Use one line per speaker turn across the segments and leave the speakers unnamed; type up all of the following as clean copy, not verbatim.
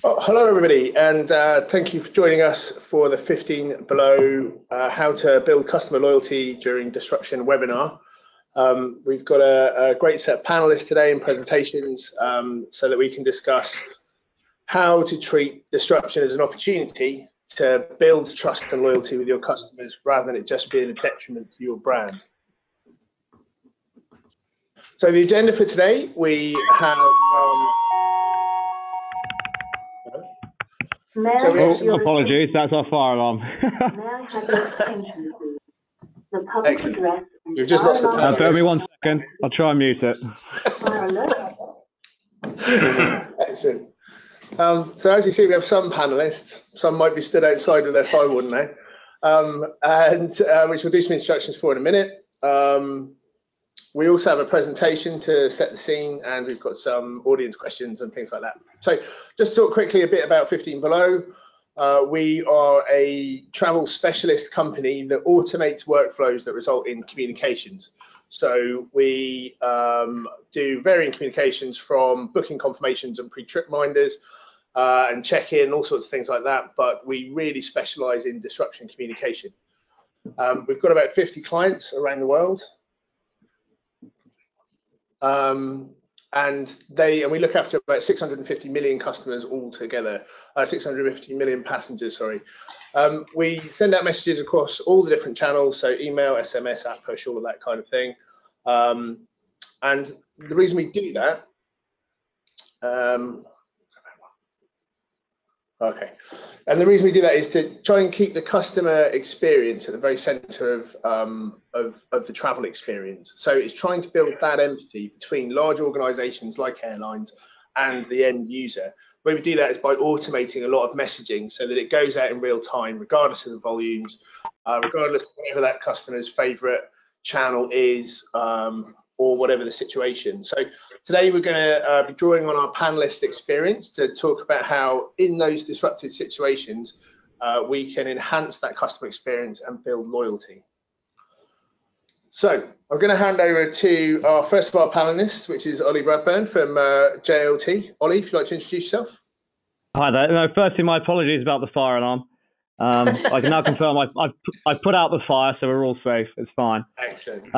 Oh, hello, everybody, and thank you for joining us for the 15 Below How to Build Customer Loyalty During Disruption webinar. We've got a great set of panelists today and presentations so that we can discuss how to treat disruption as an opportunity to build trust and loyalty with your customers rather than it just being a detriment to your brand. So the agenda for today, we have...
apologies, that's our fire alarm.
May I have your attention, please? The public
Excellent.
address.
We've just lost the panel.
Bear me 1 second, I'll try and mute it.
Fire alert.
Excellent. So as you see, we have some panelists. Some might be stood outside with their fire warden now, which we'll do some instructions for in a minute. We also have a presentation to set the scene, and we've got some audience questions and things like that. So just to talk quickly a bit about 15 Below. We are a travel specialist company that automates workflows that result in communications. So we do varying communications from booking confirmations and pre-trip reminders and check-in, all sorts of things like that. But we really specialize in disruption communication. We've got about 50 clients around the world. And we look after about 650 million customers altogether, 650 million passengers, sorry. We send out messages across all the different channels, so email, SMS, app push, all of that kind of thing. And the reason we do that, and the reason we do that is to try and keep the customer experience at the very center of the travel experience. So it's trying to build that empathy between large organizations like airlines and the end user. The way we do that is by automating a lot of messaging so that it goes out in real time, regardless of the volumes, regardless of whatever that customer's favorite channel is, or whatever the situation. So today we're going to be drawing on our panelist experience to talk about how in those disrupted situations we can enhance that customer experience and build loyalty. So I'm going to hand over to our first of our panelists, which is Ollie Bradburn from JLT. Ollie, if you'd like to introduce yourself.
Hi there. No, firstly, my apologies about the fire alarm. I can now confirm I've put out the fire, so we're all safe. It's fine.
Excellent.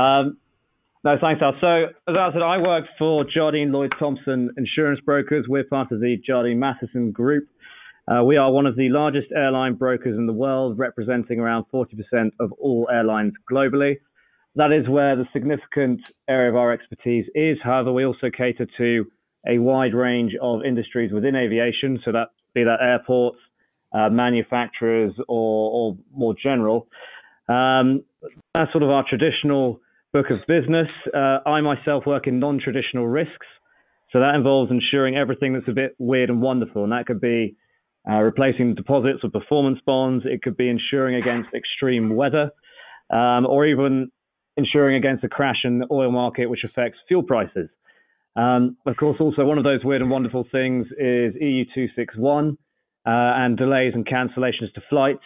No, thanks, Al. So, as I said, I work for Jardine Lloyd Thompson Insurance Brokers. We're part of the Jardine Matheson Group. We are one of the largest airline brokers in the world, representing around 40% of all airlines globally. That is where the significant area of our expertise is. However, we also cater to a wide range of industries within aviation, so that be that airports, manufacturers, or more general. That's sort of our traditional book of business. I myself work in non-traditional risks. So that involves ensuring everything that's a bit weird and wonderful. And that could be replacing deposits with performance bonds. It could be insuring against extreme weather, or even insuring against a crash in the oil market, which affects fuel prices. Of course, also one of those weird and wonderful things is EU 261 and delays and cancellations to flights.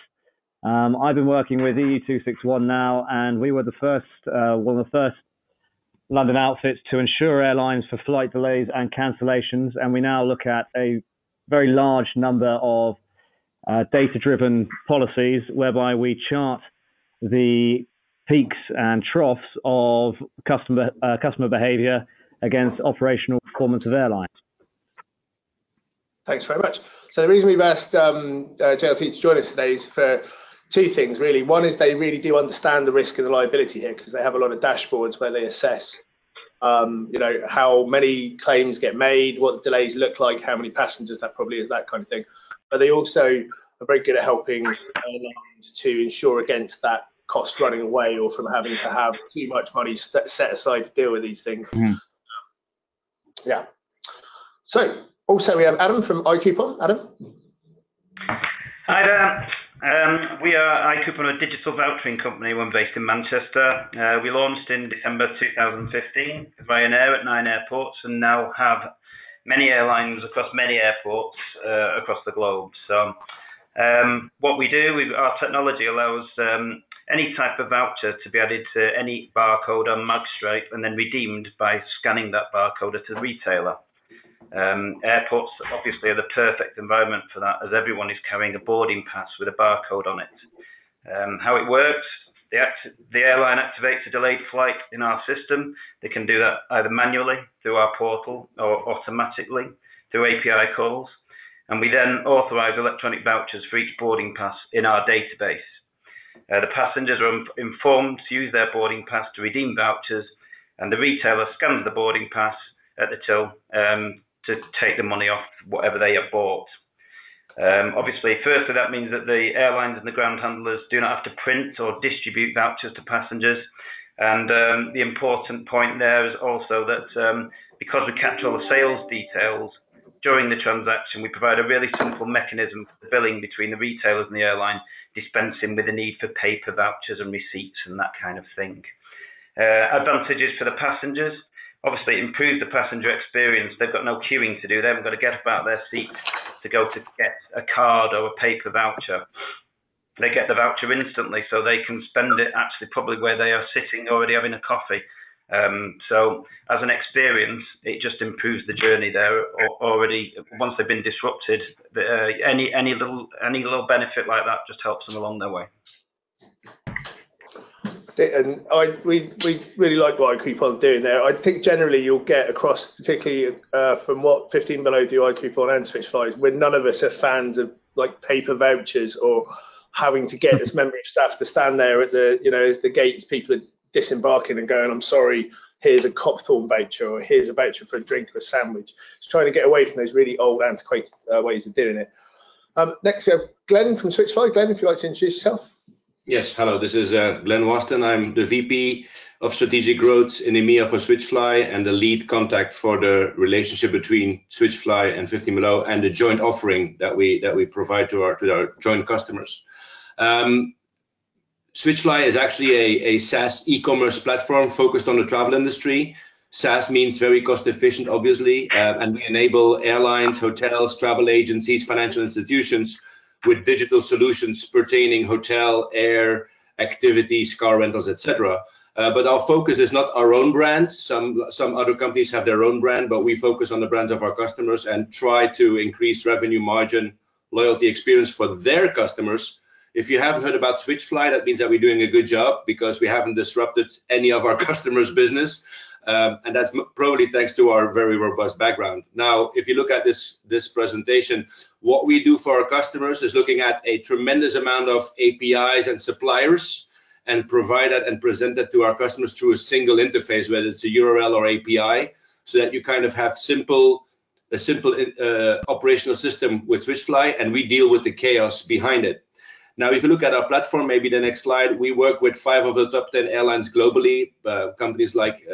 I've been working with EU 261 now, and we were the first, one of the first London outfits to insure airlines for flight delays and cancellations. And we now look at a very large number of data-driven policies whereby we chart the peaks and troughs of customer behavior against operational performance of airlines.
Thanks very much. So the reason we've asked JLT to join us today is for two things, really. One is they really do understand the risk and the liability here because they have a lot of dashboards where they assess, how many claims get made, what the delays look like, how many passengers that probably is, that kind of thing. But they also are very good at helping airlines to insure against that cost running away or from having to have too much money set aside to deal with these things. Mm. Yeah. So also we have Adam from iCoupon. Adam.
Hi there. We are iCoupon, a digital vouchering company. We're based in Manchester. We launched in December 2015 via Air at 9 airports and now have many airlines across many airports across the globe. So what we do, our technology allows any type of voucher to be added to any barcode on Magstripe and then redeemed by scanning that barcode at a retailer. Airports obviously are the perfect environment for that, as everyone is carrying a boarding pass with a barcode on it. How it works, the airline activates a delayed flight in our system. They can do that either manually through our portal or automatically through API calls. And we then authorize electronic vouchers for each boarding pass in our database. The passengers are informed to use their boarding pass to redeem vouchers, and the retailer scans the boarding pass at the till to take the money off whatever they have bought. Obviously, firstly, that means that the airlines and the ground handlers do not have to print or distribute vouchers to passengers. And the important point there is also that because we capture all the sales details during the transaction, we provide a really simple mechanism for billing between the retailers and the airline, dispensing with the need for paper vouchers and receipts and that kind of thing. Advantages for the passengers. Obviously, it improves the passenger experience. They've got no queuing to do. They haven't got to get up out of their seat to go to get a card or a paper voucher. They get the voucher instantly, so they can spend it actually probably where they are sitting already having a coffee. So as an experience, it just improves the journey there already. Once they've been disrupted, any little benefit like that just helps them along their way.
And we really like what iCoupon doing there. I think generally you'll get across, particularly from what 15 Below do iCoupon and Switchfly, where none of us are fans of like paper vouchers or having to get this member of staff to stand there at the, as the gates, people are disembarking and going, I'm sorry, here's a Copthorne voucher, or here's a voucher for a drink or a sandwich. It's trying to get away from those really old, antiquated ways of doing it. Next we have Glenn from Switchfly. Glenn, if you'd like to introduce yourself.
Yes, hello, this is Glenn Waston. I'm the VP of Strategic Growth in EMEA for Switchfly and the lead contact for the relationship between Switchfly and 15 Below and the joint offering that we provide to our joint customers. Switchfly is actually a SaaS e-commerce platform focused on the travel industry. SaaS means very cost efficient, obviously, and we enable airlines, hotels, travel agencies, financial institutions with digital solutions pertaining hotel, air, activities, car rentals, etc. But our focus is not our own brand. Some other companies have their own brand, but we focus on the brands of our customers and try to increase revenue margin, loyalty experience for their customers. If you haven't heard about Switchfly, that means that we're doing a good job because we haven't disrupted any of our customers' business. And that's probably thanks to our very robust background. Now, if you look at this presentation, what we do for our customers is looking at a tremendous amount of APIs and suppliers and provide that and present that to our customers through a single interface, whether it's a URL or API, so that you kind of have a simple operational system with Switchfly, and we deal with the chaos behind it. Now, if you look at our platform, maybe the next slide, we work with 5 of the top 10 airlines globally, companies like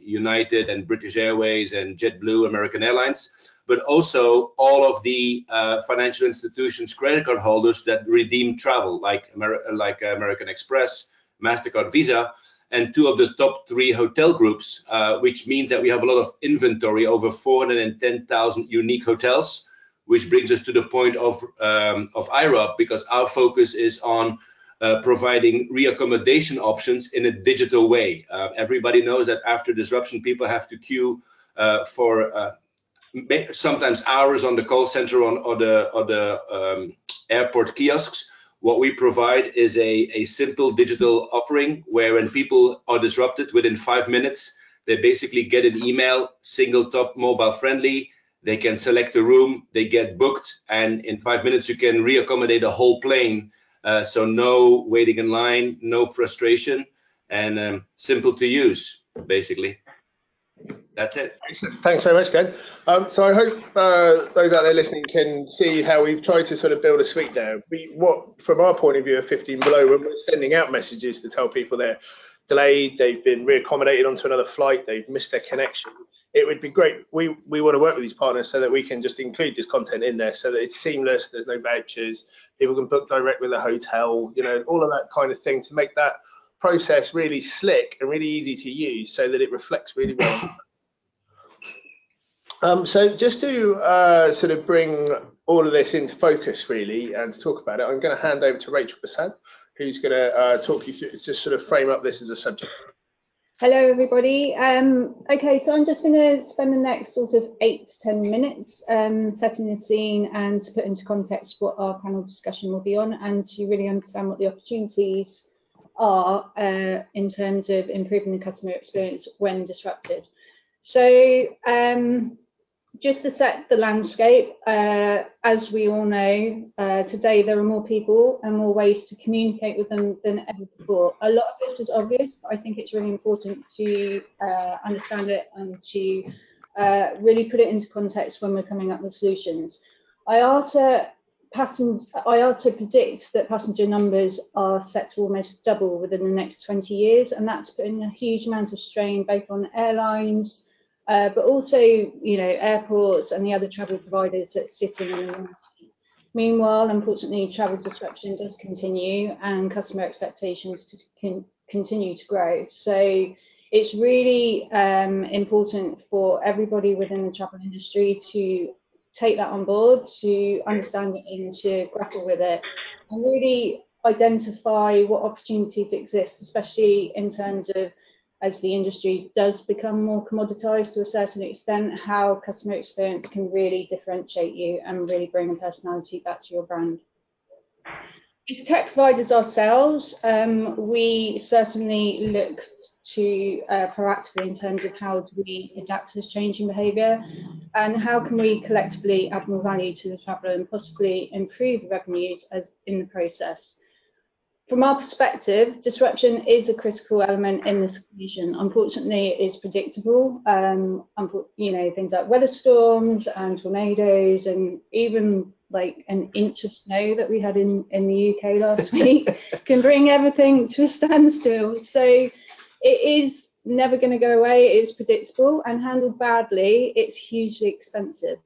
United and British Airways and JetBlue, American Airlines, but also all of the financial institutions, credit card holders that redeem travel, like American Express, MasterCard, Visa, and 2 of the top 3 hotel groups, which means that we have a lot of inventory, over 410,000 unique hotels, which brings us to the point of IROP, because our focus is on providing reaccommodation options in a digital way. Everybody knows that after disruption, people have to queue for sometimes hours on the call center or the airport kiosks. What we provide is a simple digital offering where when people are disrupted within 5 minutes, they basically get an email, single top, mobile friendly. They can select a room, they get booked, and in 5 minutes you can reaccommodate a whole plane. So no waiting in line, no frustration, and simple to use, basically. That's it.
Excellent. Thanks very much, Glenn. So I hope those out there listening can see how we've tried to sort of build a suite there. From our point of view of 15 Below, when we're sending out messages to tell people they're delayed, they've been reaccommodated onto another flight, they've missed their connection, it would be great. We want to work with these partners so that we can just include this content in there so that it's seamless, there's no vouchers, people can book direct with a hotel, all of that kind of thing to make that process really slick and really easy to use so that it reflects really well. So just to sort of bring all of this into focus really and to talk about it, I'm going to hand over to Rachel Bassett, who's going to talk you through, just sort of frame up this as a subject.
Hello, everybody. Okay, so I'm just going to spend the next sort of 8 to 10 minutes setting the scene and to put into context what our panel discussion will be on, and to really understand what the opportunities are in terms of improving the customer experience when disrupted. So just to set the landscape, as we all know, today there are more people and more ways to communicate with them than ever before. A lot of this is obvious, but I think it's really important to understand it and to really put it into context when we're coming up with solutions. IATA predict that passenger numbers are set to almost double within the next 20 years, and that's putting a huge amount of strain both on airlines, but also, airports and the other travel providers that sit in and around. Meanwhile, unfortunately, travel disruption does continue and customer expectations continue to grow. So it's really important for everybody within the travel industry to take that on board, to understand it and to grapple with it, and really identify what opportunities exist, especially in terms of, as the industry does become more commoditized to a certain extent, how customer experience can really differentiate you and really bring a personality back to your brand. As tech providers ourselves, we certainly look to proactively in terms of how do we adapt to this changing behaviour, and how can we collectively add more value to the traveller and possibly improve revenues as in the process. From our perspective, disruption is a critical element in this equation. Unfortunately, it is predictable. Things like weather storms and tornadoes, and even like an inch of snow that we had in the UK last week can bring everything to a standstill. So it is never going to go away. It is predictable, and handled badly, it's hugely expensive.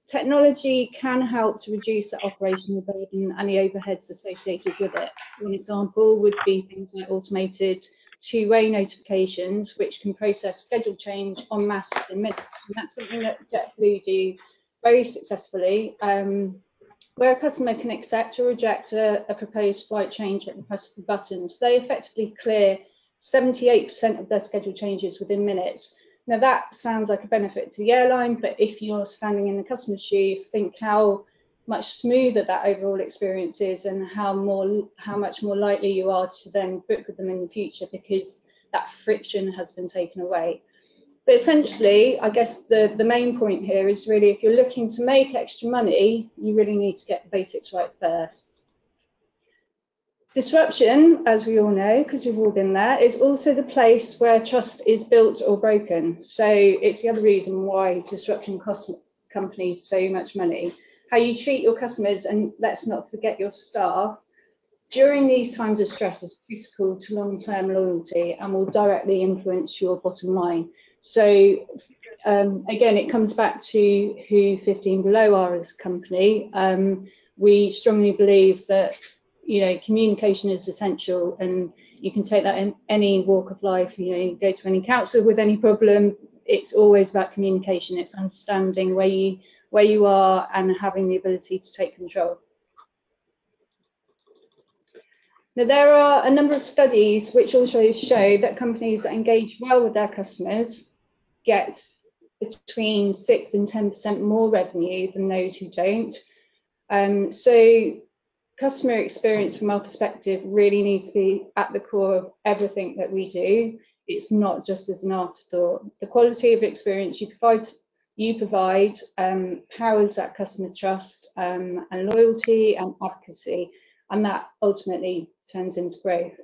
Technology can help to reduce the operational burden and the overheads associated with it. One example would be things like automated two-way notifications, which can process schedule change en masse in minutes. And that's something that JetBlue do very successfully, where a customer can accept or reject a proposed flight change at the press of the buttons. They effectively clear 78% of their schedule changes within minutes. Now that sounds like a benefit to the airline, but if you're standing in the customer's shoes, think how much smoother that overall experience is, and how much more likely you are to then book with them in the future, because that friction has been taken away. But essentially, I guess the main point here is really, if you're looking to make extra money, you really need to get the basics right first. Disruption, as we all know, because we've all been there, is also the place where trust is built or broken. So it's the other reason why disruption costs companies so much money. How you treat your customers, and let's not forget your staff, during these times of stress is critical to long-term loyalty and will directly influence your bottom line. So again, it comes back to who 15 Below are as a company. We strongly believe that communication is essential, and you can take that in any walk of life. You go to any council with any problem, it's always about communication. It's understanding where you are and having the ability to take control. Now, there are a number of studies which also show that companies that engage well with their customers get between 6 and 10% more revenue than those who don't. So customer experience, from our perspective, really needs to be at the core of everything that we do. It's not just as an afterthought. The quality of experience you provide powers that customer trust and loyalty and advocacy, and that ultimately turns into growth.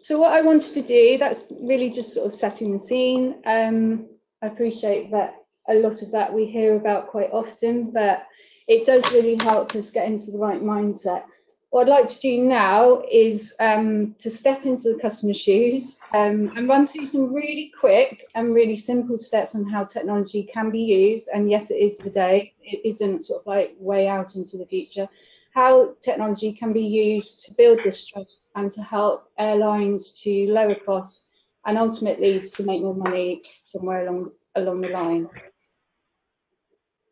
So what I wanted to do, that's really just sort of setting the scene. I appreciate that a lot of that we hear about quite often, but it does really help us get into the right mindset. What I'd like to do now is to step into the customer's shoes and run through some really quick and really simple steps on how technology can be used. And yes, it is today. It isn't sort of like way out into the future. How technology can be used to build this trust and to help airlines to lower costs and ultimately to make more money somewhere along the line.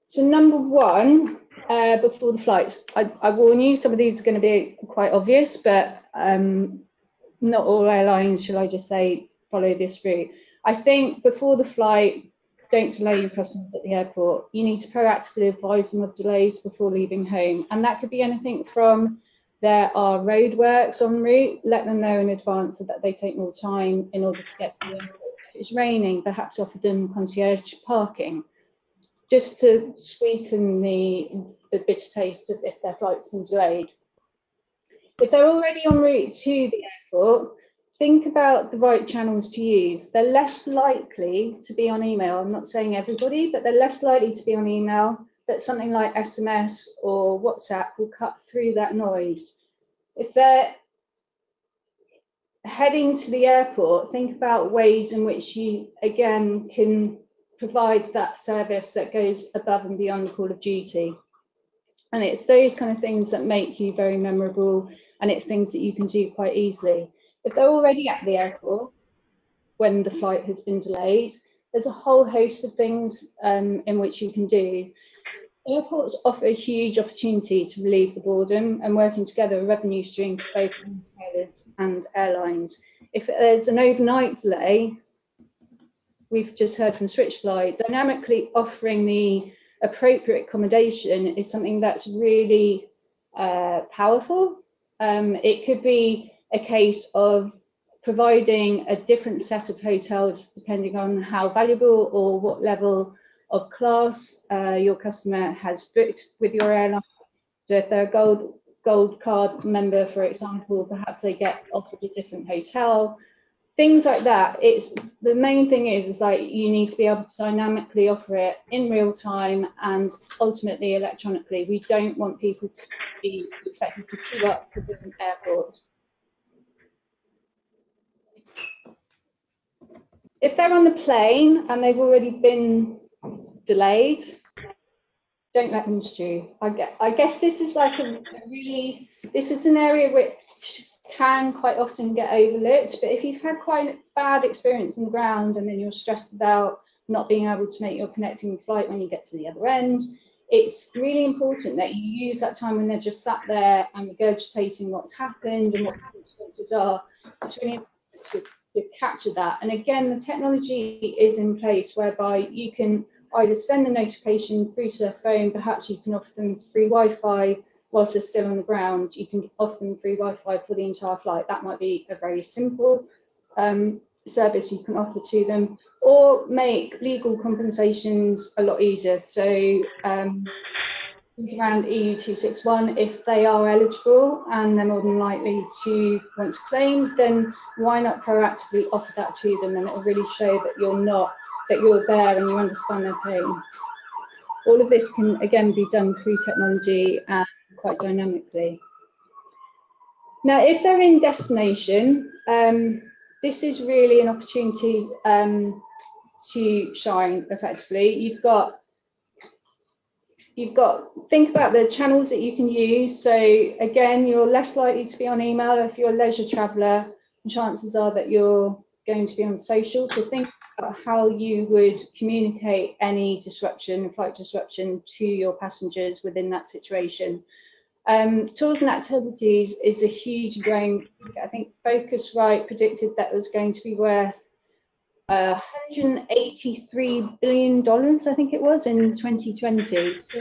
So number one, before the flights, I warn you, some of these are going to be quite obvious, but not all airlines, shall I just say, follow this route. I think before the flight, don't delay your customers at the airport. You need to proactively advise them of delays before leaving home. And that could be anything from there are roadworks en route, let them know in advance so that they take more time in order to get to the airport. If it's raining, perhaps offer them concierge parking, just to sweeten the bitter taste of if their flight's been delayed. If they're already en route to the airport, think about the right channels to use. They're less likely to be on email. I'm not saying everybody, but they're less likely to be on email, but something like SMS or WhatsApp will cut through that noise. If they're heading to the airport, think about ways in which you, again, can provide that service that goes above and beyond the call of duty. And it's those kind of things that make you very memorable, and it's things that you can do quite easily. If they're already at the airport when the flight has been delayed, there's a whole host of things in which you can do. Airports offer a huge opportunity to relieve the boredom, and working together a revenue stream for both retailers and airlines. If there's an overnight delay, we've just heard from Switchfly, dynamically offering the appropriate accommodation is something that's really powerful. It could be a case of providing a different set of hotels depending on how valuable or what level of class your customer has booked with your airline. So if they're a gold card member, for example, perhaps they get offered a different hotel. Things like that. It's the main thing is like you need to be able to dynamically offer it in real time and ultimately electronically. We don't want people to be expected to queue up for different airports. If they're on the plane and they've already been delayed, don't let them stew. I guess this is like this is an area which can quite often get overlooked, but if you've had quite a bad experience on the ground and then you're stressed about not being able to make your connecting flight when you get to the other end, it's really important that you use that time when they're just sat there and regurgitating what's happened and what the consequences are. It's really important to capture that. And again, the technology is in place whereby you can either send the notification through to their phone, perhaps you can offer them free Wi-Fi whilst they're still on the ground. You can offer them free Wi-Fi for the entire flight. That might be a very simple service you can offer to them, or make legal compensations a lot easier. So things around EU 261, if they are eligible and they're more than likely to want to claim, then why not proactively offer that to them, and it will really show that you're there and you understand their pain. All of this can again be done through technology and quite dynamically. Now, if they're in destination, this is really an opportunity to shine effectively. Think about the channels that you can use. So again, you're less likely to be on email if you're a leisure traveller, and chances are that you're going to be on social. So think about how you would communicate any disruption, flight disruption, to your passengers within that situation. Tours and activities is a huge growing. I think Focusrite predicted that was going to be worth $183 billion, I think it was, in 2020. So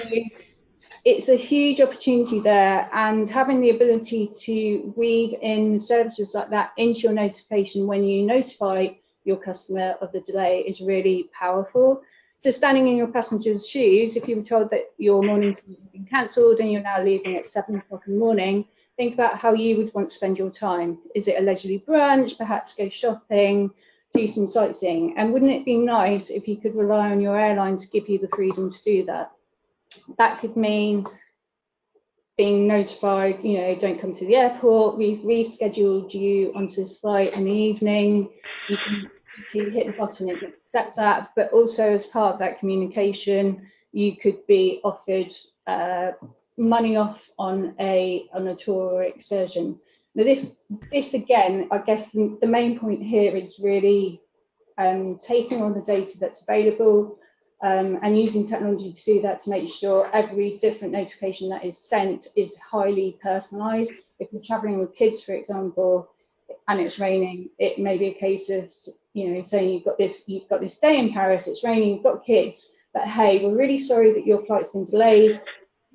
it's a huge opportunity there, and having the ability to weave in services like that into your notification when you notify your customer of the delay is really powerful. So standing in your passenger's shoes, if you were told that your morning flight had been cancelled and you're now leaving at 7 o'clock in the morning, think about how you would want to spend your time. Is it a leisurely brunch, perhaps go shopping, do some sightseeing? And wouldn't it be nice if you could rely on your airline to give you the freedom to do that? That could mean being notified, you know, don't come to the airport, we've rescheduled you onto this flight in the evening. You can hit the button and accept that, but also as part of that communication, you could be offered money off on a tour or excursion. Now this again, I guess the main point here is really taking all the data that's available and using technology to do that, to make sure every different notification that is sent is highly personalised. If you're travelling with kids, for example, and it's raining, it may be a case of, saying you've got this day in Paris, it's raining, you've got kids, but hey, we're really sorry that your flight's been delayed.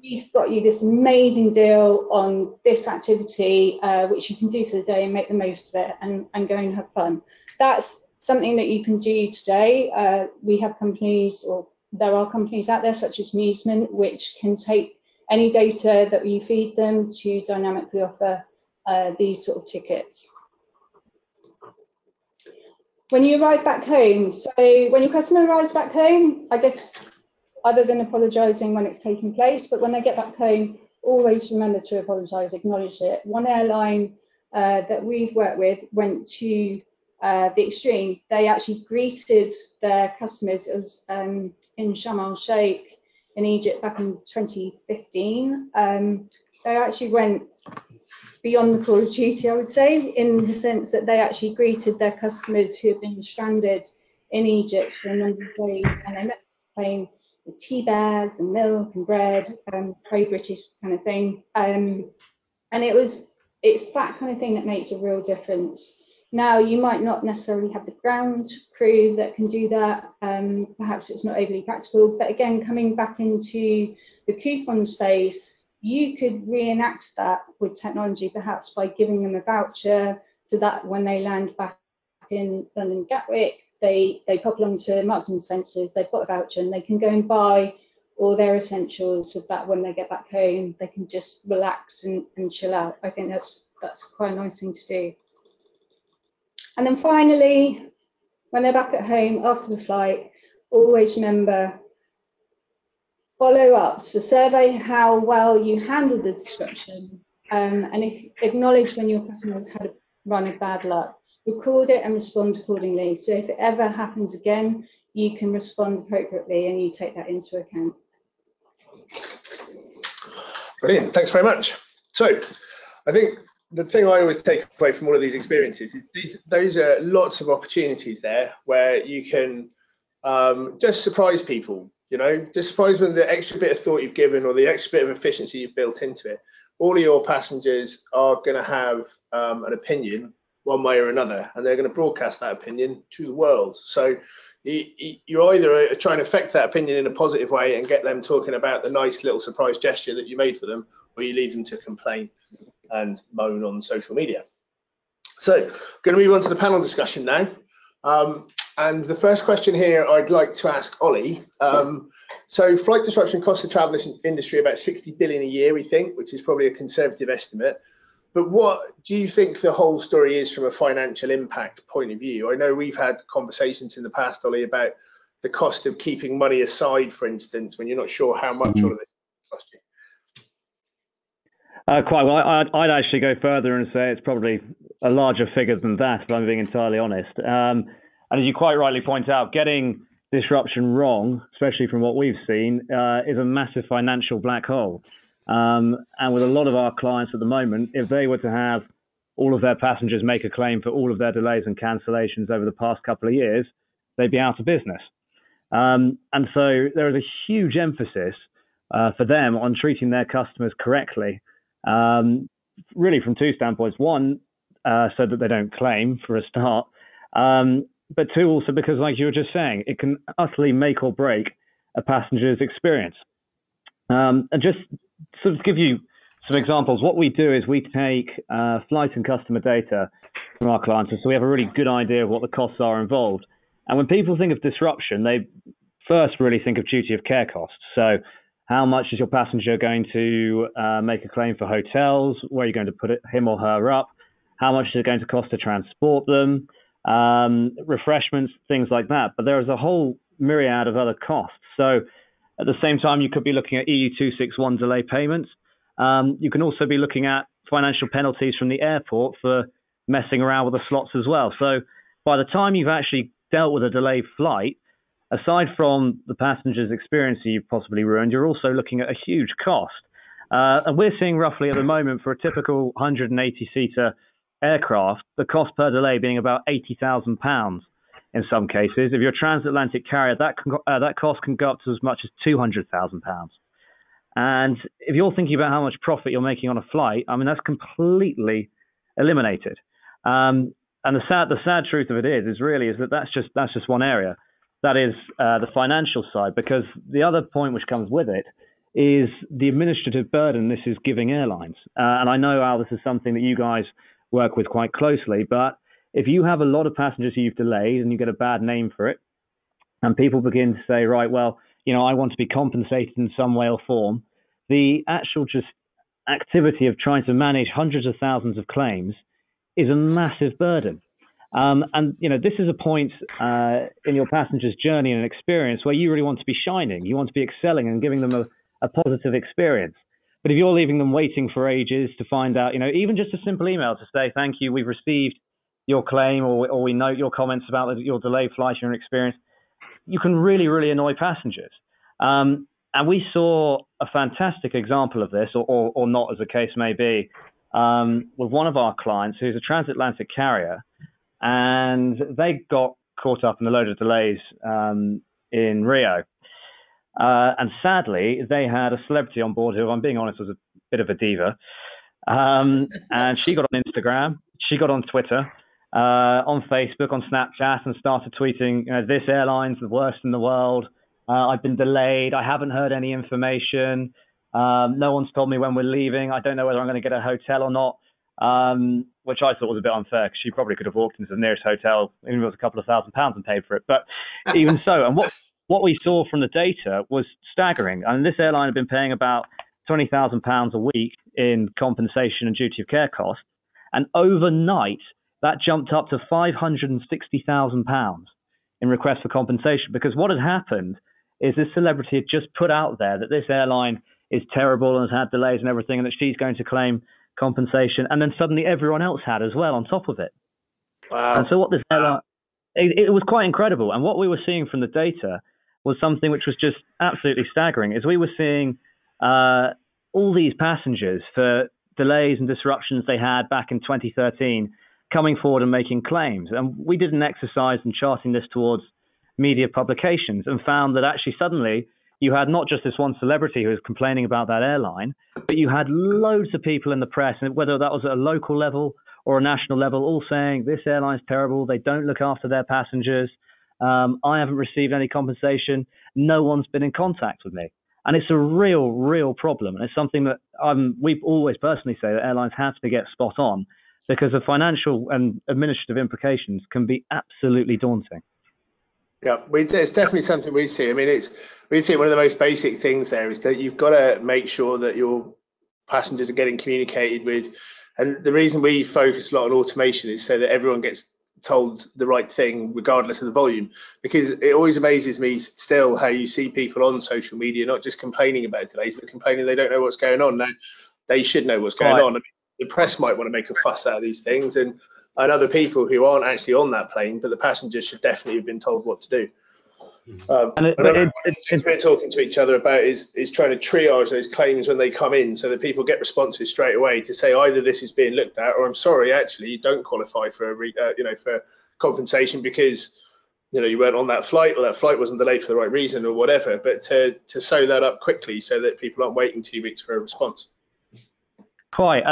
We've got you this amazing deal on this activity, which you can do for the day and make the most of it and go and have fun. That's something that you can do today. We have companies, or there are companies out there such as Musement, which can take any data that you feed them to dynamically offer these sort of tickets. When you arrive back home, so when your customer arrives back home, I guess, other than apologising when it's taking place, but when they get back home, always remember to apologise, acknowledge it. One airline that we've worked with went to the extreme. They actually greeted their customers as in Sharm el-Sheikh in Egypt back in 2015. They actually went beyond the call of duty, I would say, in the sense that they actually greeted their customers who had been stranded in Egypt for a number of days, and they met playing with tea bags and milk and bread, very British kind of thing. And it's that kind of thing that makes a real difference. Now, you might not necessarily have the ground crew that can do that. Perhaps it's not overly practical, but again, coming back into the coupon space, you could reenact that with technology, perhaps by giving them a voucher, so that when they land back in London Gatwick, they pop along to Marks and Spencer's, they've got a voucher and they can go and buy all their essentials, so that when they get back home, they can just relax and chill out. I think that's quite a nice thing to do. And then finally, when they're back at home after the flight, always remember, follow up. So survey how well you handled the disruption, and acknowledge when your customers had a run of bad luck. Record it and respond accordingly. So if it ever happens again, you can respond appropriately and you take that into account.
Brilliant, thanks very much. So I think the thing I always take away from all of these experiences is those are lots of opportunities there where you can just surprise people, just surprise them with the extra bit of thought you've given or the extra bit of efficiency you've built into it. All of your passengers are going to have an opinion one way or another, and they're going to broadcast that opinion to the world. So you either try and affect that opinion in a positive way and get them talking about the nice little surprise gesture that you made for them, or you leave them to complain and moan on social media. So I'm going to move on to the panel discussion now. And the first question here I'd like to ask Ollie. So flight disruption costs the travel industry about 60 billion a year, we think, which is probably a conservative estimate. But what do you think the whole story is from a financial impact point of view? I know we've had conversations in the past, Ollie, about the cost of keeping money aside, for instance, when you're not sure how much all of this costs you.
Quite well. I'd actually go further and say it's probably a larger figure than that, if I'm being entirely honest. And as you quite rightly point out, getting disruption wrong, especially from what we've seen, is a massive financial black hole. And with a lot of our clients at the moment, if they were to have all of their passengers make a claim for all of their delays and cancellations over the past couple of years, they'd be out of business. And so there is a huge emphasis for them on treating their customers correctly, really from two standpoints. One, so that they don't claim, for a start, but two, also because, like you were just saying, it can utterly make or break a passenger's experience. And just sort of give you some examples, what we do is we take flight and customer data from our clients, so we have a really good idea of what the costs are involved. And when people think of disruption, they first really think of duty of care costs. So how much is your passenger going to make a claim for hotels? Where are you going to put him or her up? How much is it going to cost to transport them? Refreshments, things like that. But there is a whole myriad of other costs. So at the same time, you could be looking at EU 261 delay payments. You can also be looking at financial penalties from the airport for messing around with the slots as well. So by the time you've actually dealt with a delayed flight, aside from the passenger's experience you've possibly ruined, you're also looking at a huge cost. And we're seeing roughly at the moment for a typical 180-seater aircraft, the cost per delay being about £80,000 in some cases. If you're a transatlantic carrier, that cost can go up to as much as £200,000. And if you're thinking about how much profit you're making on a flight, I mean, that's completely eliminated. And the sad truth of it is really that that's just one area. That is the financial side, because the other point which comes with it is the administrative burden this is giving airlines. And I know, Al, this is something that you guys work with quite closely, but if you have a lot of passengers you've delayed and you get a bad name for it, and people begin to say, right, well, I want to be compensated in some way or form, the actual just activity of trying to manage hundreds of thousands of claims is a massive burden. And this is a point in your passenger's journey and experience where you really want to be shining. You want to be excelling and giving them a positive experience. But if you're leaving them waiting for ages to find out, even just a simple email to say, thank you, we've received your claim, or we note your comments about your delayed flight, your experience, you can really, really annoy passengers. And we saw a fantastic example of this, or not, as the case may be, with one of our clients who's a transatlantic carrier, and they got caught up in a load of delays in Rio. And sadly, they had a celebrity on board who, if I'm being honest, was a bit of a diva. And she got on Instagram, she got on Twitter, on Facebook, on Snapchat, and started tweeting, this airline's the worst in the world. I've been delayed. I haven't heard any information. No one's told me when we're leaving. I don't know whether I'm going to get a hotel or not, which I thought was a bit unfair, because she probably could have walked into the nearest hotel, even if it was a couple of £1,000 and paid for it. But even so, and what we saw from the data was staggering. I mean, this airline had been paying about £20,000 a week in compensation and duty of care costs, and overnight that jumped up to £560,000 in requests for compensation, because what had happened is this celebrity had just put out there that this airline is terrible and has had delays and everything, and that she's going to claim compensation, and then suddenly everyone else had as well on top of it.
Wow.
And so what this airline, it was quite incredible. And what we were seeing from the data was something which was just absolutely staggering, is we were seeing all these passengers for delays and disruptions they had back in 2013 coming forward and making claims. And we did an exercise in charting this towards media publications and found that actually suddenly you had not just this one celebrity who was complaining about that airline, but you had loads of people in the press, and whether that was at a local level or a national level, all saying this airline's terrible, they don't look after their passengers, I haven't received any compensation, no one's been in contact with me. And it's a real problem. And it's something that we've always personally say that airlines have to get spot on, because the financial and administrative implications can be absolutely daunting.
Yeah, it's definitely something we see. I mean, we think one of the most basic things there is that you've got to make sure that your passengers are getting communicated with. And the reason we focus a lot on automation is so that everyone gets told the right thing regardless of the volume, because it always amazes me still how you see people on social media not just complaining about delays, but complaining they don't know what's going on. Now, they should know what's going on. I mean, the press might want to make a fuss out of these things, and other people who aren't actually on that plane, but the passengers should definitely have been told what to do. We're talking to each other about is trying to triage those claims when they come in, so that people get responses straight away to say either this is being looked at, or I'm sorry, actually you don't qualify for for compensation because you weren't on that flight, or that flight wasn't delayed for the right reason, or whatever. But to sew that up quickly so that people aren't waiting 2 weeks for a response.
Quite.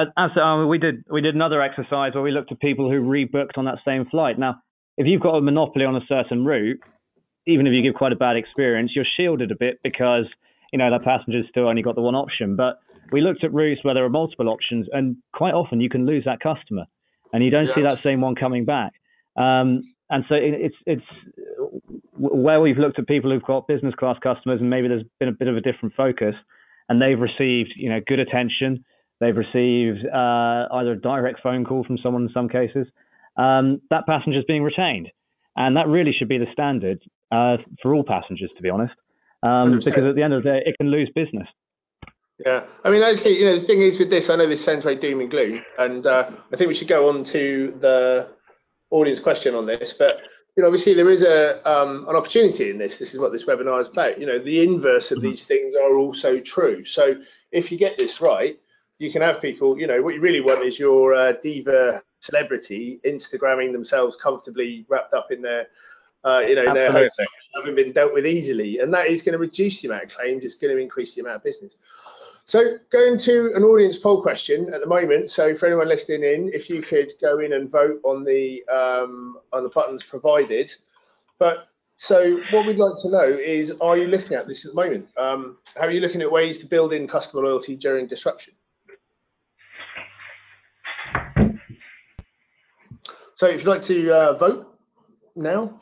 We did another exercise where we looked at people who rebooked on that same flight. Now, if you've got a monopoly on a certain route, even if you give quite a bad experience, you're shielded a bit because, the passenger's still only got the one option. But we looked at routes where there are multiple options, and quite often you can lose that customer and you don't see that same one coming back. And so it's where we've looked at people who've got business class customers, and maybe there's been a bit of a different focus, and they've received, good attention. They've received either a direct phone call from someone in some cases. That passenger is being retained. And that really should be the standard for all passengers, to be honest, because at the end of the day, it can lose business.
Yeah. I mean, actually, the thing is with this, I know this sounds very doom and gloom, and I think we should go on to the audience question on this. But, obviously there is an opportunity in this. This is what this webinar is about. The inverse of these things are also true. So if you get this right, you can have people, what you really want is your diva celebrity Instagramming themselves comfortably wrapped up in their, their hotel, having been dealt with easily. And that is going to reduce the amount of claims. It's going to increase the amount of business. So going to an audience poll question at the moment. So for anyone listening in, if you could go in and vote on the buttons provided. But so what we'd like to know is, are you looking at this at the moment? How are you looking at ways to build in customer loyalty during disruption? So if you'd like to vote now,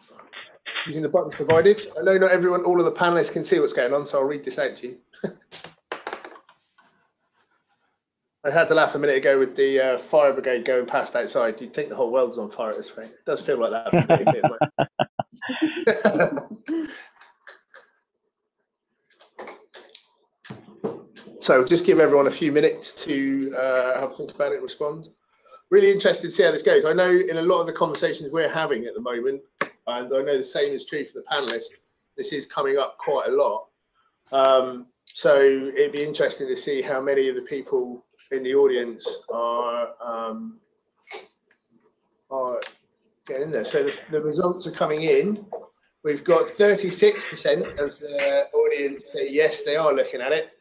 using the buttons provided. I know not everyone, all of the panelists can see what's going on, so I'll read this out to you. I had to laugh a minute ago with the fire brigade going past outside. You'd think the whole world's on fire at this rate. It does feel like that. So just give everyone a few minutes to have a think about it and respond. Really interested to see how this goes. I know in a lot of the conversations we're having at the moment, and I know the same is true for the panelists, this is coming up quite a lot. So it'd be interesting to see how many of the people in the audience are getting in there. So the results are coming in. We've got 36% of the audience say yes, they are looking at it,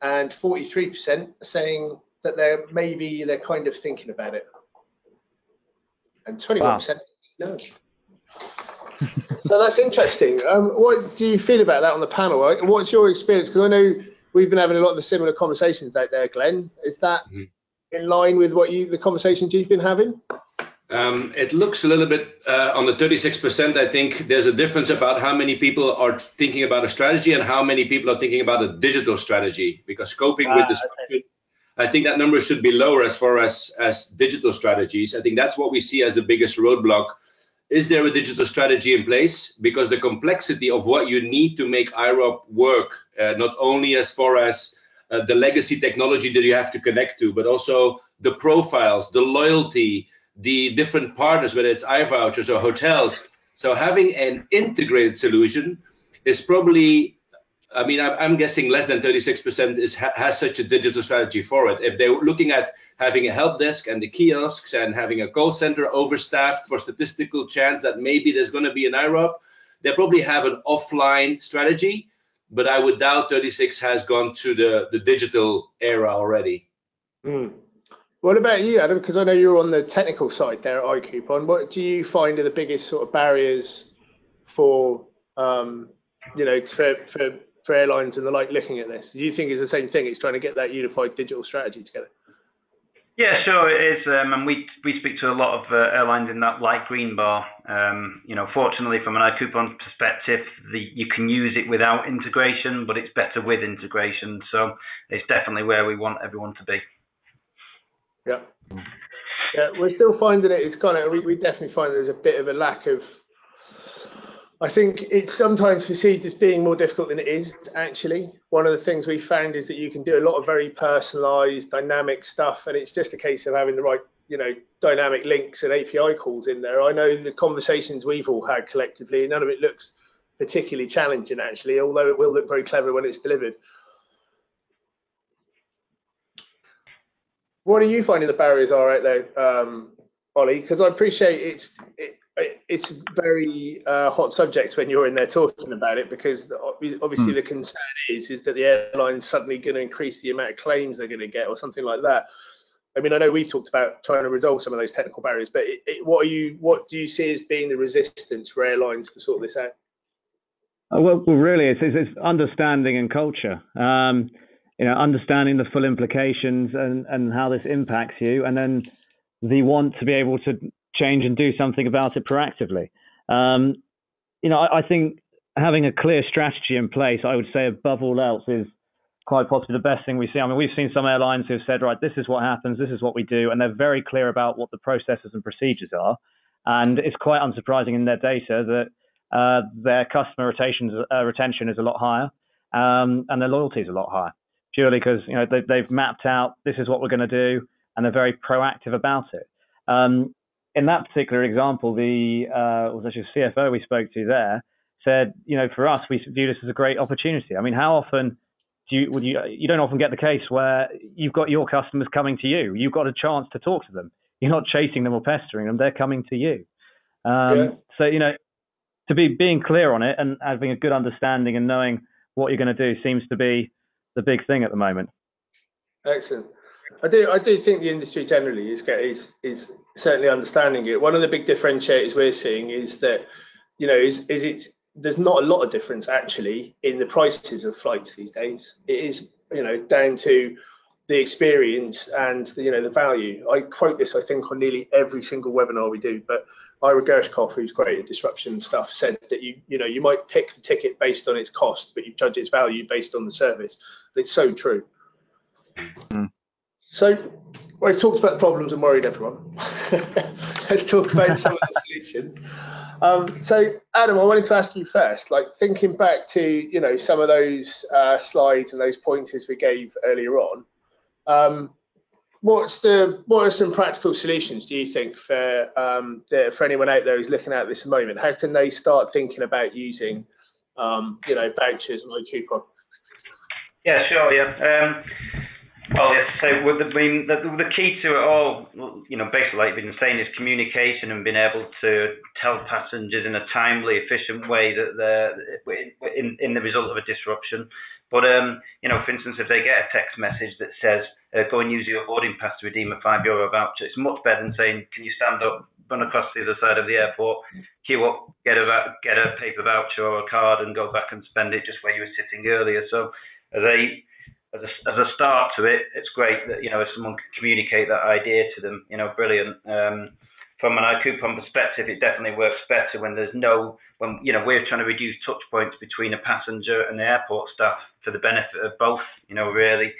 and 43% are saying that they're kind of thinking about it, and 21% no. So that's interesting. What do you feel about that on the panel? What's your experience? Because I know we've been having a lot of the similar conversations out there, Glenn. Is that in line with the conversations you've been having?
It looks a little bit on the 36%. I think there's a difference about how many people are thinking about a strategy and how many people are thinking about a digital strategy. Because coping with disruption, I think that number should be lower as far as digital strategies. I think that's what we see as the biggest roadblock. Is there a digital strategy in place? Because the complexity of what you need to make IROP work, not only as far as the legacy technology that you have to connect to, but also the profiles, the loyalty, the different partners, whether it's iVouchers or hotels. So having an integrated solution is probably, I mean, I'm guessing less than 36% has such a digital strategy for it. If they're looking at having a help desk and the kiosks and having a call center overstaffed for statistical chance that maybe there's going to be an IROP, they probably have an offline strategy, but I would doubt 36 has gone to the digital era already.
What about you, Adam? Because I know you're on the technical side there at iCoupon. What do you find are the biggest sort of barriers for, for airlines and the like looking at this? Do you think it's the same thing? It's trying to get that unified digital strategy together.
Yeah, sure it is, and we speak to a lot of airlines in that light green bar. Fortunately, from an iCoupon perspective, you can use it without integration, but it's better with integration. So it's definitely where we want everyone to be.
Yeah, we're still finding it. It's kind of we definitely find there's a bit of a lack of. I think it's sometimes perceived as being more difficult than it is actually. One of the things we found is that you can do a lot of very personalized, dynamic stuff, and it's just a case of having the right, dynamic links and API calls in there. I know the conversations we've all had collectively, none of it looks particularly challenging actually, although it will look very clever when it's delivered. What are you finding the barriers are out there, Ollie? Because I appreciate it's a very hot subject when you're in there talking about it, because obviously the concern is that the airline's suddenly going to increase the amount of claims they're going to get or something like that. I mean, I know we've talked about trying to resolve some of those technical barriers, but what do you see as being the resistance for airlines to sort this out?
Well, really, it's understanding and culture. Understanding the full implications and how this impacts you, and then the want to be able to change and do something about it proactively. I think having a clear strategy in place, I would say above all else, is quite possibly the best thing we see. I mean, we've seen some airlines who've said, right, this is what happens, this is what we do, and they're very clear about what the processes and procedures are. And it's quite unsurprising in their data that their customer retention is a lot higher, and their loyalty is a lot higher, purely because they've mapped out this is what we're going to do, and they're very proactive about it. In that particular example, the was actually a CFO we spoke to there said, for us, we view this as a great opportunity. I mean, how often you don't often get the case where you've got your customers coming to you. You've got a chance to talk to them. You're not chasing them or pestering them. They're coming to you. So, to be being clear on it and having a good understanding and knowing what you're going to do seems to be the big thing at the moment.
Excellent. I do think the industry generally is certainly understanding it. One of the big differentiators we're seeing is that, you know, there's not a lot of difference actually in the prices of flights these days. It is, you know, down to the experience and the, you know, the value. I quote this, I think, on nearly every single webinar we do, but Ira Gershkoff, who's great at disruption stuff, said that you might pick the ticket based on its cost, but you judge its value based on the service. It's so true.
Mm.
So we've talked about problems and worried everyone. Let's talk about some of the solutions. So Adam, I wanted to ask you first, like thinking back to, you know, some of those slides and those pointers we gave earlier on. What are some practical solutions do you think for anyone out there who's looking at this at the moment? How can they start thinking about using, you know, vouchers and coupon?
Yeah, sure. Yeah. Well, yes. So the key to it all, you know, basically like you've been saying, is communication and being able to tell passengers in a timely, efficient way that they're in the result of a disruption. But you know, for instance, if they get a text message that says, "Go and use your boarding pass to redeem a €5 voucher," it's much better than saying, "Can you stand up, run across the other side of the airport, queue up, get a paper voucher or a card, and go back and spend it just where you were sitting earlier." So as a start to it, it's great that, you know, if someone can communicate that idea to them, you know, brilliant. From an iCoupon perspective, it definitely works better when you know, we're trying to reduce touch points between a passenger and the airport staff for the benefit of both, you know, really.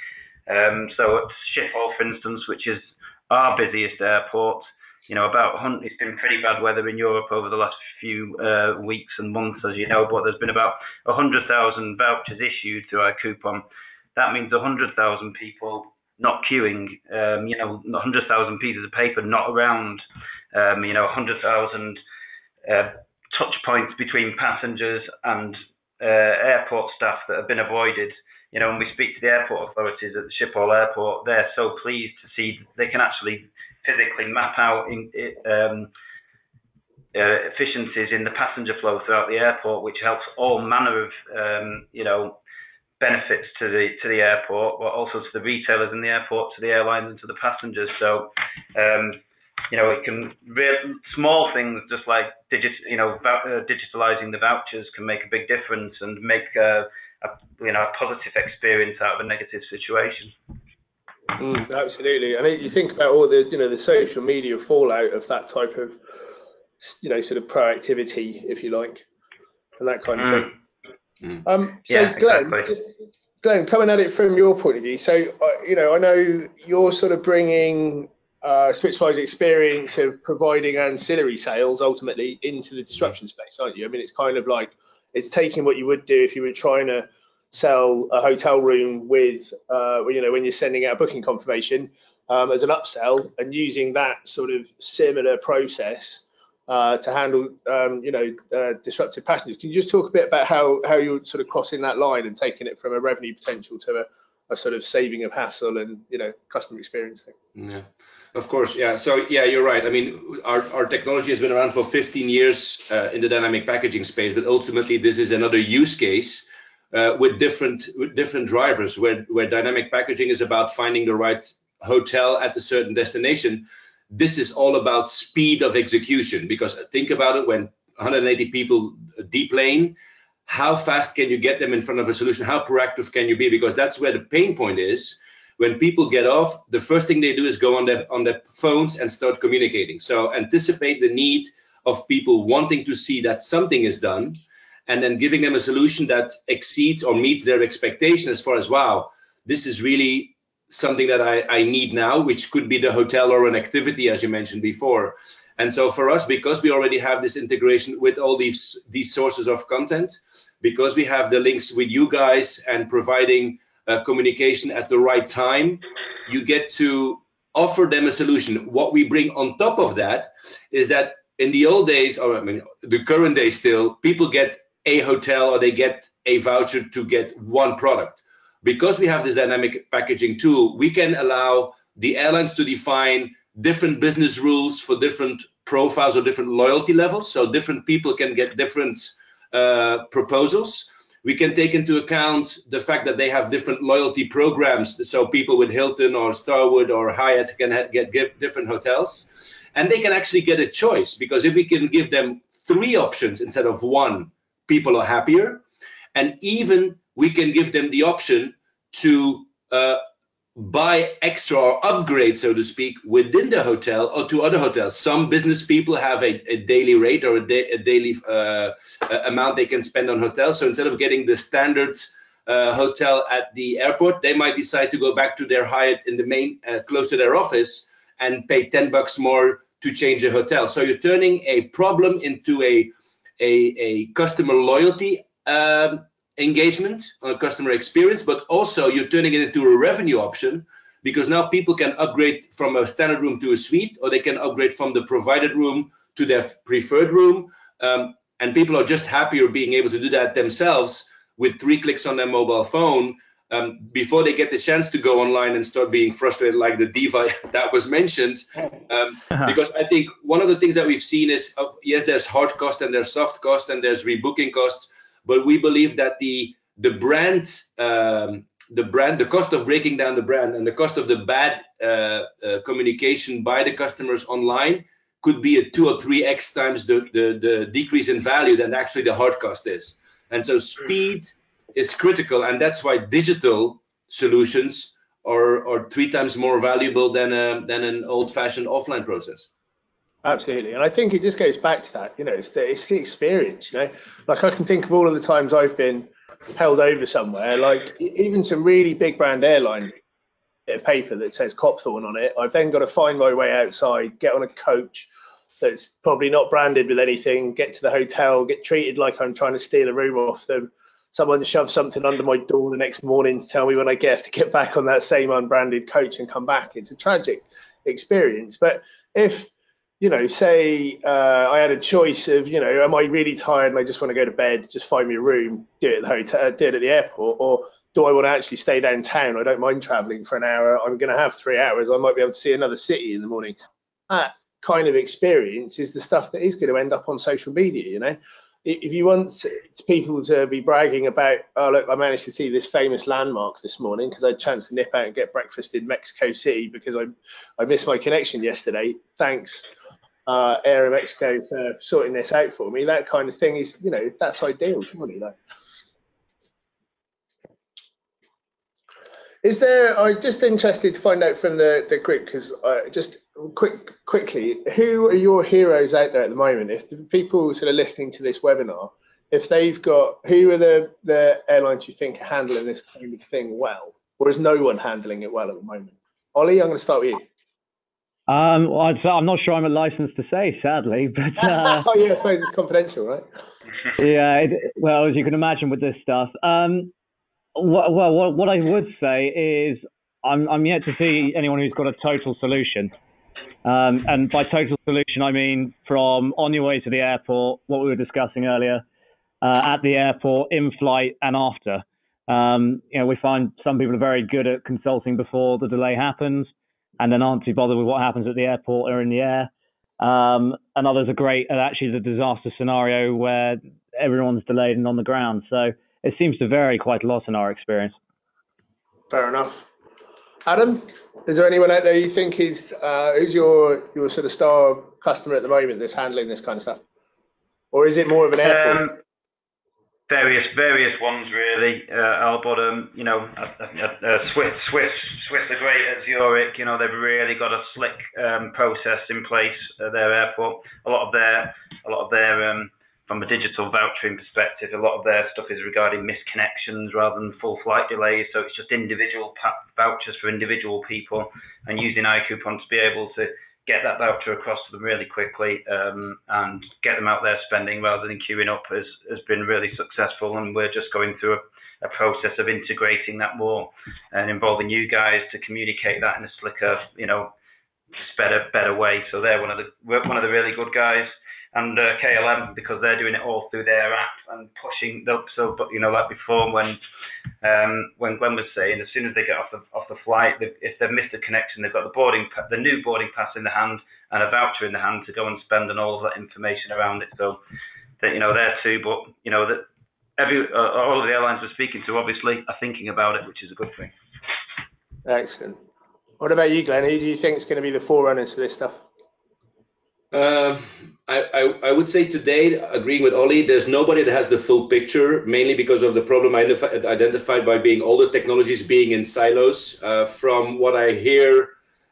So at Schiphol, for instance, which is our busiest airport, you know, it's been pretty bad weather in Europe over the last few weeks and months, as you know, but there's been about 100,000 vouchers issued through iCoupon. That means 100,000 people not queuing, you know, 100,000 pieces of paper not around, you know, 100,000 touch points between passengers and airport staff that have been avoided. You know, when we speak to the airport authorities at the Schiphol airport, they're so pleased to see they can actually physically map out efficiencies in the passenger flow throughout the airport, which helps all manner of, you know, benefits to the airport, but also to the retailers in the airport, to the airlines, and to the passengers. So, you know, it can small things just like digitalizing the vouchers can make a big difference and make a positive experience out of a negative situation.
Absolutely. And you think about all the, you know, the social media fallout of that type of, you know, sort of proactivity, if you like, and that kind of thing.
Yeah,
Glenn,
exactly.
Glenn, coming at it from your point of view, so you know, I know you're sort of bringing Switchfly's experience of providing ancillary sales ultimately into the disruption space, aren't you? I mean, it's kind of like it's taking what you would do if you were trying to sell a hotel room with, you know, when you're sending out a booking confirmation as an upsell, and using that sort of similar process to handle, you know, disruptive passengers. Can you just talk a bit about how you're sort of crossing that line and taking it from a revenue potential to a sort of saving of hassle and, you know, customer experience thing?
Yeah, of course. Yeah. So yeah, you're right. I mean, our technology has been around for 15 years in the dynamic packaging space, but ultimately this is another use case with different drivers, where dynamic packaging is about finding the right hotel at a certain destination. This is all about speed of execution, because think about it, when 180 people deplane, how fast can you get them in front of a solution? How proactive can you be? Because that's where the pain point is. When people get off, the first thing they do is go on their phones and start communicating. So anticipate the need of people wanting to see that something is done, and then giving them a solution that exceeds or meets their expectation as far as, wow, this is really something that I need now, which could be the hotel or an activity, as you mentioned before. And so for us, because we already have this integration with all these sources of content, because we have the links with you guys and providing communication at the right time, you get to offer them a solution. What we bring on top of that is that in the old days, or I mean, the current days still, people get a hotel or they get a voucher to get one product. Because we have this dynamic packaging tool, we can allow the airlines to define different business rules for different profiles or different loyalty levels. So different people can get different proposals. We can take into account the fact that they have different loyalty programs. So people with Hilton or Starwood or Hyatt can get different hotels. And they can actually get a choice, because if we can give them 3 options instead of 1, people are happier. And even we can give them the option to buy extra or upgrade, so to speak, within the hotel or to other hotels. Some business people have a daily rate or a daily amount they can spend on hotels. So instead of getting the standard hotel at the airport, they might decide to go back to their Hyatt in the main, close to their office, and pay $10 more to change a hotel. So you're turning a problem into a customer loyalty engagement on a customer experience, but also you're turning it into a revenue option, because now people can upgrade from a standard room to a suite, or they can upgrade from the provided room to their preferred room. And people are just happier being able to do that themselves with 3 clicks on their mobile phone, before they get the chance to go online and start being frustrated like the diva that was mentioned. Because I think one of the things that we've seen is, yes, there's hard cost and there's soft cost and there's rebooking costs, but we believe that the cost of breaking down the brand and the cost of the bad communication by the customers online could be a 2 or 3x times the decrease in value than actually the hard cost is. And so speed is critical, and that's why digital solutions are 3 times more valuable than an old-fashioned offline process.
Absolutely. And I think it just goes back to that, it's the experience, like I can think of all of the times I've been held over somewhere, like even some really big brand airlines, a paper that says Copthorne on it. I've then got to find my way outside, get on a coach that's probably not branded with anything, get to the hotel, get treated like I'm trying to steal a room off them. Someone shoves something under my door the next morning to tell me when I have to get back on that same unbranded coach and come back. It's a tragic experience. But if, say I had a choice of, am I really tired and I just want to go to bed, just find me a room, do it at the hotel, do it at the airport, or do I want to actually stay downtown? I don't mind traveling for an hour. I'm going to have 3 hours. I might be able to see another city in the morning. That kind of experience is the stuff that is going to end up on social media, If you want people to be bragging about, oh, look, I managed to see this famous landmark this morning because I had a chance to nip out and get breakfast in Mexico City because I missed my connection yesterday. Thanks, Air Mexico, for sorting this out for me. That kind of thing is, that's ideal, surely. I'm just interested to find out from the group, because just quickly, who are your heroes out there at the moment? If the people sort of listening to this webinar, if they've got, who are the airlines you think are handling this kind of thing well, or is no one handling it well at the moment? Ollie, I'm going to start with you.
I'm not sure I'm licensed to say, sadly, but
oh yeah, I suppose it's confidential, right?
Yeah, well, as you can imagine with this stuff. What I would say is I'm yet to see anyone who's got a total solution. And by total solution, I mean from on your way to the airport, what we were discussing earlier, at the airport, in flight and after. We find some people are very good at consulting before the delay happens and then aren't too bothered with what happens at the airport or in the air. And others are great at actually the disaster scenario where everyone's delayed and on the ground. So it seems to vary quite a lot in our experience.
Fair enough. Adam, is there anyone out there you think is who's your sort of star customer at the moment that's handling this kind of stuff, or is it more of an airport?
Various ones really. Albot, Swiss are great at Zurich. They've really got a slick process in place at their airport. A lot of their from a digital vouchering perspective, a lot of their stuff is regarding misconnections rather than full flight delays. So it's just individual vouchers for individual people, and using iCoupon to be able to get that voucher across to them really quickly and get them out there spending rather than queuing up has been really successful. And we're just going through a process of integrating that more and involving you guys to communicate that in a slicker, better way. So they're one of the really good guys. And KLM, because they're doing it all through their app and pushing up. So, but like before, when Glenn was saying, as soon as they get off the flight, if they've missed a connection, they've got the new boarding pass in the hand and a voucher in the hand to go and spend, and all of that information around it. So that they're too. But all of the airlines we're speaking to obviously are thinking about it, which is a good thing.
Excellent. What about you, Glenn? Who do you think is going to be the forerunners for this stuff?
I would say today, agreeing with Ollie, there's nobody that has the full picture, mainly because of the problem identified by being all the technologies being in silos. From what I hear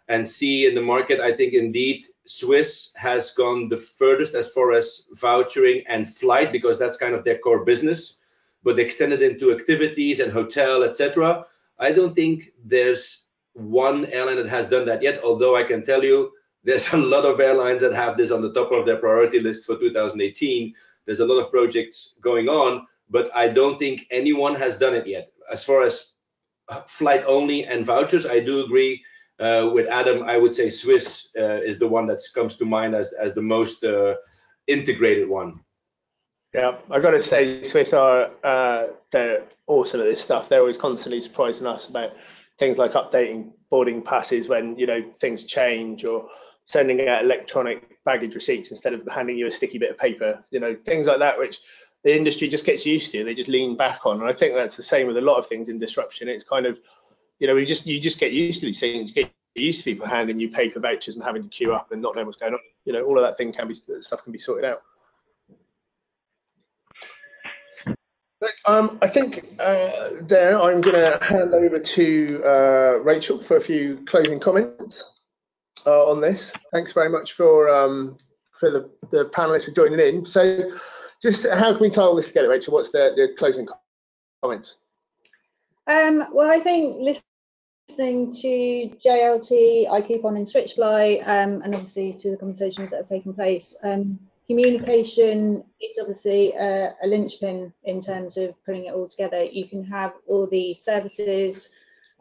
and see in the market, I think indeed Swiss has gone the furthest as far as vouchering and flight, because that's kind of their core business, but extended into activities and hotel, etc. I don't think there's one airline that has done that yet, although I can tell you there's a lot of airlines that have this on the top of their priority list for 2018. There's a lot of projects going on, but I don't think anyone has done it yet. As far as flight only and vouchers, I do agree with Adam. I would say Swiss is the one that comes to mind as the most integrated one.
Yeah, I got to say, Swiss are they're awesome at this stuff. They're always constantly surprising us about things like updating boarding passes when things change, or sending out electronic baggage receipts instead of handing you a sticky bit of paper. Things like that, which the industry just gets used to. They just lean back on, and I think that's the same with a lot of things in disruption. It's kind of, you just get used to these things. You get used to people handing you paper vouchers and having to queue up and not knowing what's going on. All of that stuff can be sorted out. I think there I'm going to hand over to Rachel for a few closing comments on this. Thanks very much for the panelists for joining in. So, just how can we tie all this together, Rachel? What's the closing comments?
Well, I think listening to JLT, iCoupon and Switchfly, and obviously to the conversations that have taken place, communication is obviously a linchpin in terms of putting it all together. You can have all the services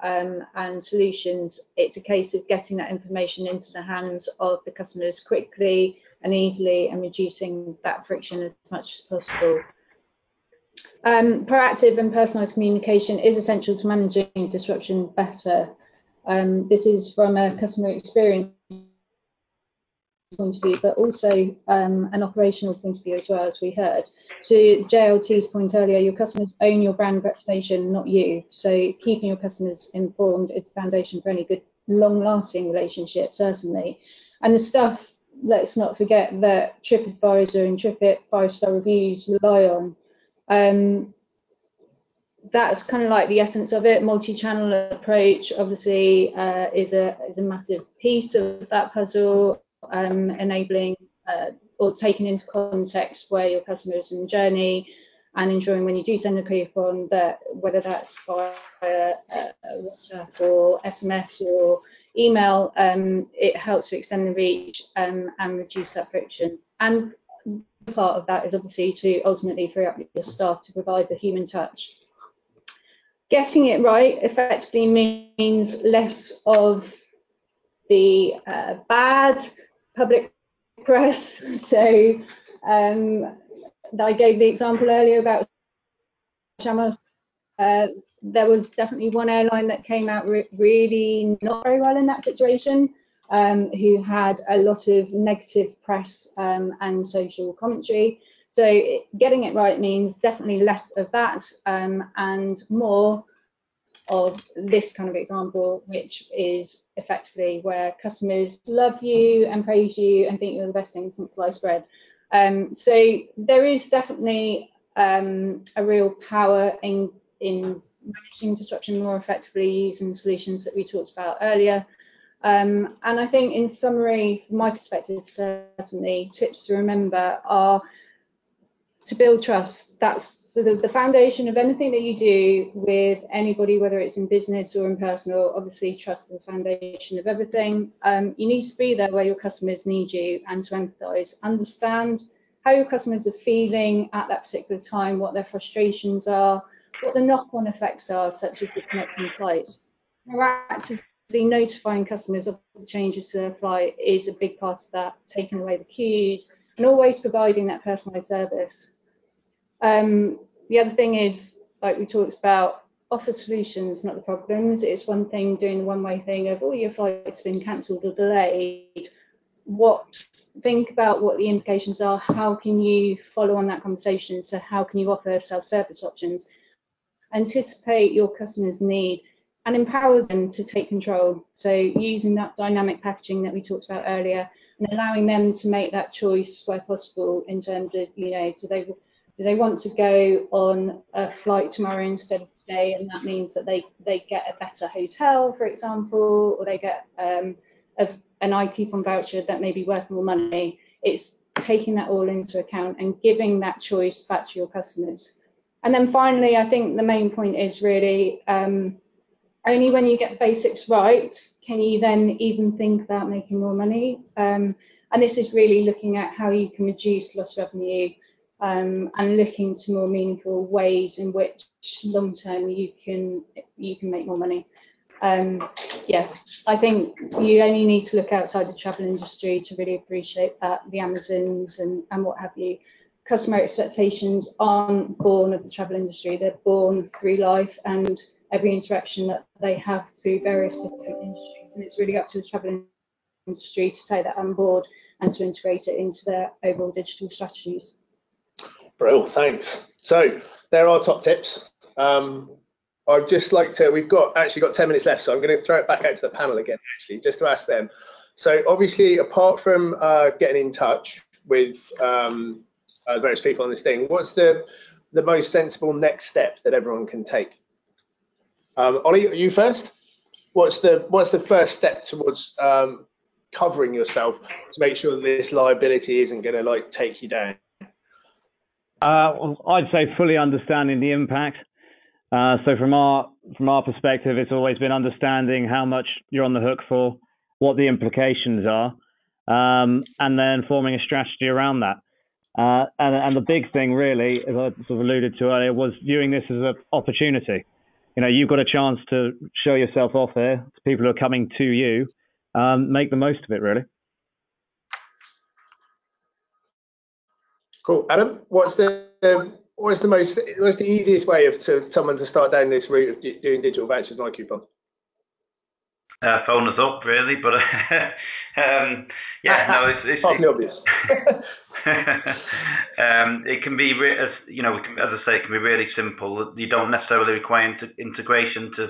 and solutions. It's a case of getting that information into the hands of the customers quickly and easily, and reducing that friction as much as possible. Proactive and personalised communication is essential to managing disruption better. This is from a customer experience point of view, but also an operational point of view as well, as we heard. To JLT's point earlier, your customers own your brand reputation, not you. So keeping your customers informed is the foundation for any good long-lasting relationship, certainly. And the stuff, let's not forget, that TripAdvisor and TripIt 5-star reviews rely on. That's kind of like the essence of it. Multi-channel approach obviously is a massive piece of that puzzle. Enabling or taking into context where your customer is in the journey, and ensuring when you do send a coupon that whether that's via WhatsApp or SMS or email, it helps to extend the reach and reduce that friction. And part of that is obviously to ultimately free up your staff to provide the human touch. Getting it right effectively means less of the bad public press. So I gave the example earlier about Chamas. There was definitely one airline that came out really not very well in that situation, who had a lot of negative press and social commentary. So getting it right means definitely less of that and more of this kind of example, which is effectively where customers love you and praise you and think you're the best thing since sliced bread. So there is definitely a real power in managing disruption more effectively using the solutions that we talked about earlier. And I think in summary, from my perspective, certainly tips to remember are to build trust. That's the foundation of anything that you do with anybody, whether it's in business or in personal. Obviously, trust is the foundation of everything. You need to be there where your customers need you and to empathise. Understand how your customers are feeling at that particular time, what their frustrations are, what the knock-on effects are, such as the connecting flights. Proactively notifying customers of the changes to their flight is a big part of that, taking away the queues and always providing that personalised service. The other thing is, like we talked about, offer solutions, not the problems. It's one thing doing the one-way thing of, oh, your flight's been cancelled or delayed. think about what the implications are. How can you follow on that conversation? So how can you offer self-service options? Anticipate your customer's need and empower them to take control. So using that dynamic packaging that we talked about earlier and allowing them to make that choice where possible in terms of, you know, do they want to go on a flight tomorrow instead of today, and that means that they get a better hotel, for example, or they get an iCoupon voucher that may be worth more money. It's taking that all into account and giving that choice back to your customers. And then finally, I think the main point is really only when you get the basics right can you then even think about making more money. And this is really looking at how you can reduce lost revenue and looking to more meaningful ways in which long term you can make more money. Yeah, I think you only need to look outside the travel industry to really appreciate that, the Amazons and what have you. Customer expectations aren't born of the travel industry, they're born through life and every interaction that they have through various different industries, and it's really up to the travel industry to take that on board and to integrate it into their overall digital strategies.
Bro, thanks. So there are top tips. I'd just like to, we've actually got 10 minutes left, so I'm going to throw it back out to the panel again, actually, just to ask them. So obviously, apart from getting in touch with various people on this thing, what's the most sensible next step that everyone can take? Ollie, you first. What's the first step towards covering yourself to make sure that this liability isn't going to like take you down?
I'd say fully understanding the impact. So from our perspective, it's always been understanding how much you're on the hook for, what the implications are, and then forming a strategy around that. And the big thing, really, as I sort of alluded to earlier, was viewing this as an opportunity. You know, you've got a chance to show yourself off there to people who are coming to you. Make the most of it, really.
Cool, Adam. What's the easiest way of someone to start down this route of doing digital vouchers and iCoupon?
Phone us up, really, but yeah, no, it's
partly obvious.
It can be, you know, as I say, it can be really simple. You don't necessarily require integration to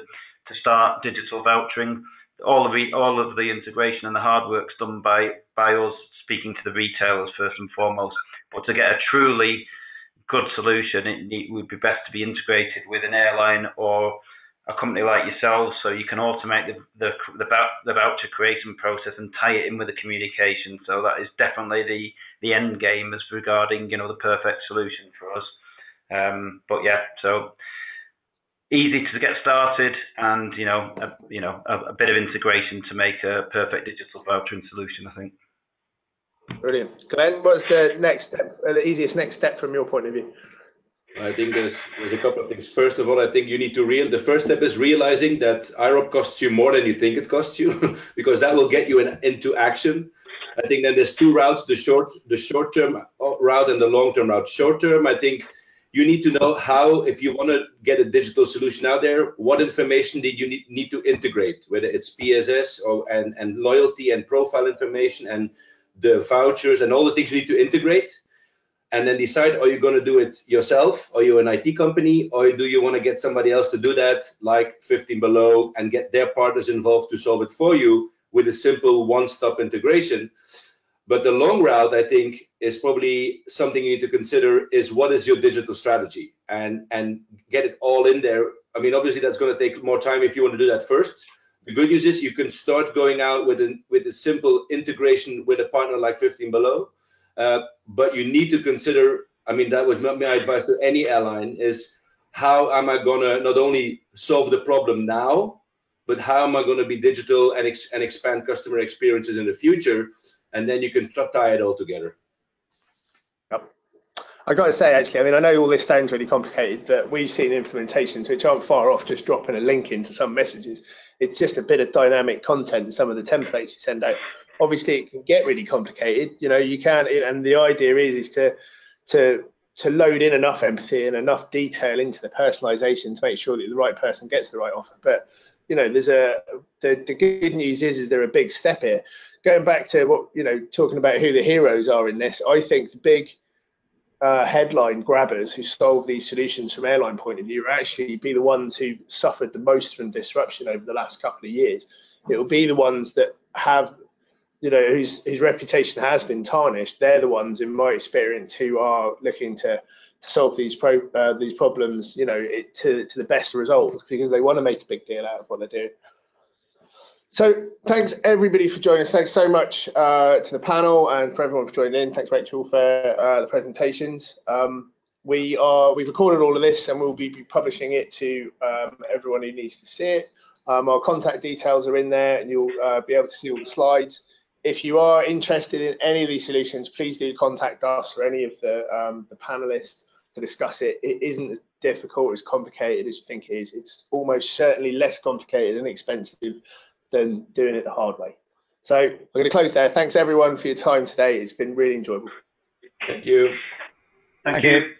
start digital vouchering. All of the integration and the hard work's done by us speaking to the retailers first and foremost. But to get a truly good solution, it would be best to be integrated with an airline or a company like yourselves, so you can automate the voucher creation process and tie it in with the communication. So that is definitely the end game as regarding, you know, the perfect solution for us. But yeah, so easy to get started, and you know a bit of integration to make a perfect digital vouchering solution, I think.
Brilliant. Glenn, what's the next step, the easiest next step from your point of view?
I think there's a couple of things. First of all, I think you need to the first step is realizing that IROP costs you more than you think it costs you, because that will get you into action. I think then there's two routes: the short-term route and the long-term route. Short-term, I think you need to know how, if you want to get a digital solution out there, what information did you need to integrate, whether it's PSS and loyalty and profile information and the vouchers and all the things you need to integrate. And then decide, are you going to do it yourself? Are you an IT company? Or do you want to get somebody else to do that, like 15 Below, and get their partners involved to solve it for you with a simple one-stop integration? But the long route, I think, is probably something you need to consider is what is your digital strategy, and get it all in there. I mean, obviously, that's going to take more time if you want to do that first. The good news is you can start going out with a simple integration with a partner like 15 Below. But you need to consider, I mean, that was my advice to any airline, is how am I going to not only solve the problem now, but how am I going to be digital and expand customer experiences in the future? And then you can tie it all together.
Yep. I got to say, actually, I mean, I know all this sounds really complicated, but we've seen implementations which aren't far off just dropping a link into some messages. It's just a bit of dynamic content in some of the templates you send out. Obviously, it can get really complicated. You know, you can, and the idea is to load in enough empathy and enough detail into the personalization to make sure that the right person gets the right offer. But you know, the good news is there a big step here. going back to what, talking about who the heroes are in this, I think the big headline grabbers who solve these solutions from airline point of view are actually be the ones who suffered the most from disruption over the last couple of years. It will be the ones that have, whose reputation has been tarnished. They're the ones, in my experience, who are looking to solve these problems, to the best result, because they want to make a big deal out of what they're doing. So thanks everybody for joining us. Thanks so much to the panel and for everyone for joining in. Thanks Rachel for the presentations. We've recorded all of this and we'll be publishing it to everyone who needs to see it. Our contact details are in there and you'll be able to see all the slides. If you are interested in any of these solutions, please do contact us or any of the panelists to discuss it. It isn't as difficult, as complicated as you think it is. It's almost certainly less complicated and expensive than doing it the hard way. So I'm going to close there. Thanks everyone for your time today. It's been really enjoyable.
Thank you.
Thank you.